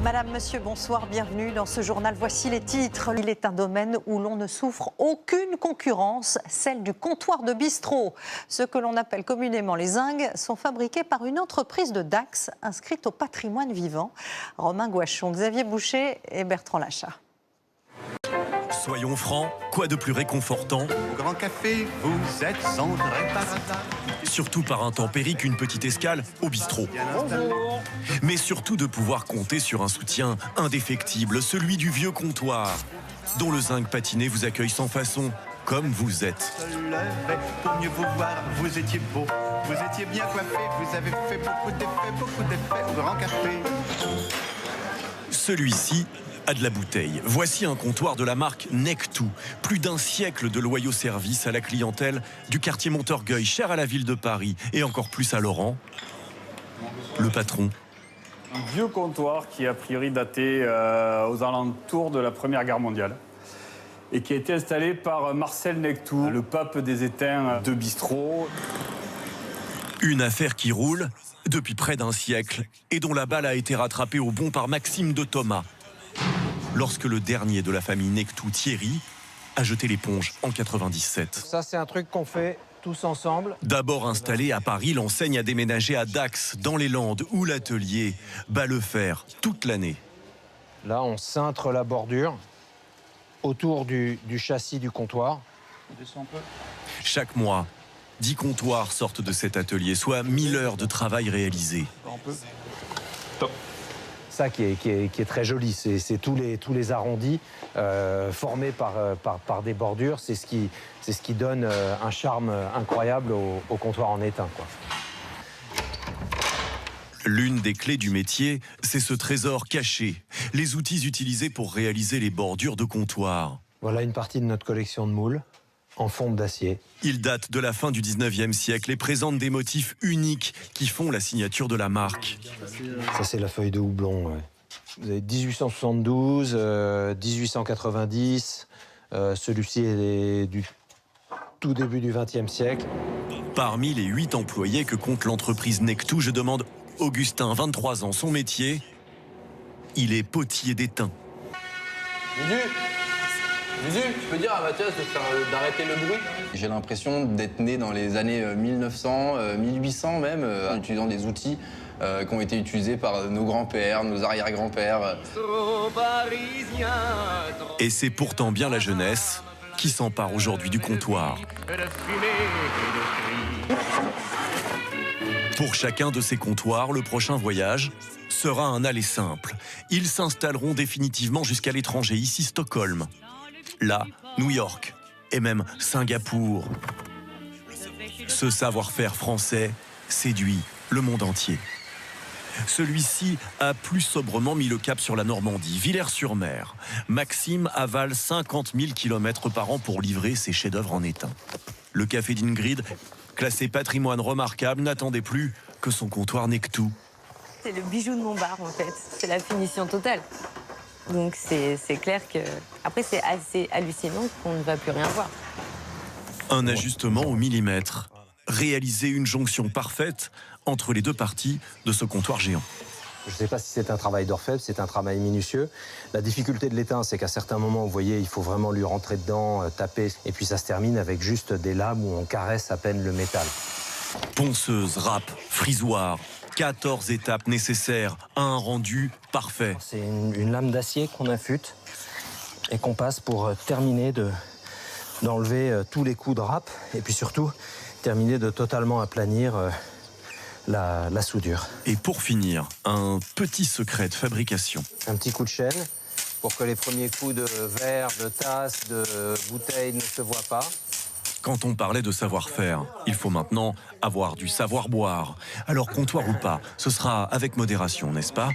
Madame, Monsieur, bonsoir, bienvenue dans ce journal. Voici les titres. Il est un domaine où l'on ne souffre aucune concurrence, celle du comptoir de bistrot. Ceux que l'on appelle communément les zingues sont fabriqués par une entreprise de Dax inscrite au patrimoine vivant. Romain Gouachon, Xavier Boucher et Bertrand Lachat. Soyons francs, quoi de plus réconfortant Au Grand Café, vous êtes entrés par hasard. Surtout par intempérie qu'une petite escale au bistrot. Mais surtout de pouvoir compter sur un soutien indéfectible, celui du vieux comptoir, dont le zinc patiné vous accueille sans façon, comme vous êtes. Se levait pour mieux vous voir, vous étiez beau, vous étiez bien coiffé, vous avez fait beaucoup d'effets au Grand Café. Celui-ci a de la bouteille. Voici un comptoir de la marque Nectou. Plus d'un siècle de loyaux services à la clientèle du quartier Montorgueil, cher à la ville de Paris et encore plus à Laurent, le patron. Un vieux comptoir qui a priori daté aux alentours de la Première Guerre mondiale et qui a été installé par Marcel Nectou, le pape des étains de bistrot. Une affaire qui roule depuis près d'un siècle et dont la balle a été rattrapée au bond par Maxime de Thomas, lorsque le dernier de la famille Nectou, Thierry, a jeté l'éponge en 97. Ça, c'est un truc qu'on fait tous ensemble. D'abord installée à Paris, l'enseigne a déménagé à Dax, dans les Landes, où l'atelier bat le fer toute l'année. Là, on cintre la bordure autour du châssis du comptoir. Chaque mois, 10 comptoirs sortent de cet atelier, soit 1000 heures de travail réalisées. Ça qui est très joli, c'est tous les arrondis formés par des bordures. C'est ce qui donne un charme incroyable au comptoir en étain, quoi. L'une des clés du métier, c'est ce trésor caché, les outils utilisés pour réaliser les bordures de comptoir. Voilà une partie de notre collection de moules en fonte d'acier. Il date de la fin du 19e siècle et présente des motifs uniques qui font la signature de la marque. Ça, c'est la feuille de houblon. Ouais. Vous avez 1872, 1890. Celui-ci est du tout début du XXe siècle. Parmi les 8 employés que compte l'entreprise Nectou, je demande Augustin, 23 ans, son métier, il est potier d'étain. Visu, tu peux dire à Mathias d'arrêter le bruit? J'ai l'impression d'être né dans les années 1900, 1800 même, en utilisant des outils qui ont été utilisés par nos grands-pères, nos arrière-grands-pères. Et c'est pourtant bien la jeunesse qui s'empare aujourd'hui du comptoir. Pour chacun de ces comptoirs, le prochain voyage sera un aller simple. Ils s'installeront définitivement jusqu'à l'étranger, ici Stockholm, là, New York et même Singapour. Ce savoir-faire français séduit le monde entier. Celui-ci a plus sobrement mis le cap sur la Normandie, Villers-sur-Mer. Maxime avale 50 000 km par an pour livrer ses chefs-d'œuvre en étain. Le café d'Ingrid, classé patrimoine remarquable, n'attendait plus que son comptoir Nectou. C'est le bijou de mon bar, en fait. C'est la finition totale. Donc c'est clair que... Après, c'est assez hallucinant qu'on ne va plus rien voir. Un ajustement au millimètre. Réaliser une jonction parfaite entre les deux parties de ce comptoir géant. Je ne sais pas si c'est un travail d'orfèvre, c'est un travail minutieux. La difficulté de l'étain, c'est qu'à certains moments, vous voyez, il faut vraiment lui rentrer dedans, taper. Et puis ça se termine avec juste des lames où on caresse à peine le métal. Ponceuse, râpe, frisoir, 14 étapes nécessaires à un rendu parfait. C'est une lame d'acier qu'on affûte et qu'on passe pour terminer d'enlever tous les coups de râpe et puis surtout terminer de totalement aplanir la soudure. Et pour finir, un petit secret de fabrication. Un petit coup de chaîne pour que les premiers coups de verre, de tasse, de bouteille ne se voient pas. Quand on parlait de savoir-faire, il faut maintenant avoir du savoir-boire. Alors comptoir ou pas, ce sera avec modération, n'est-ce pas ?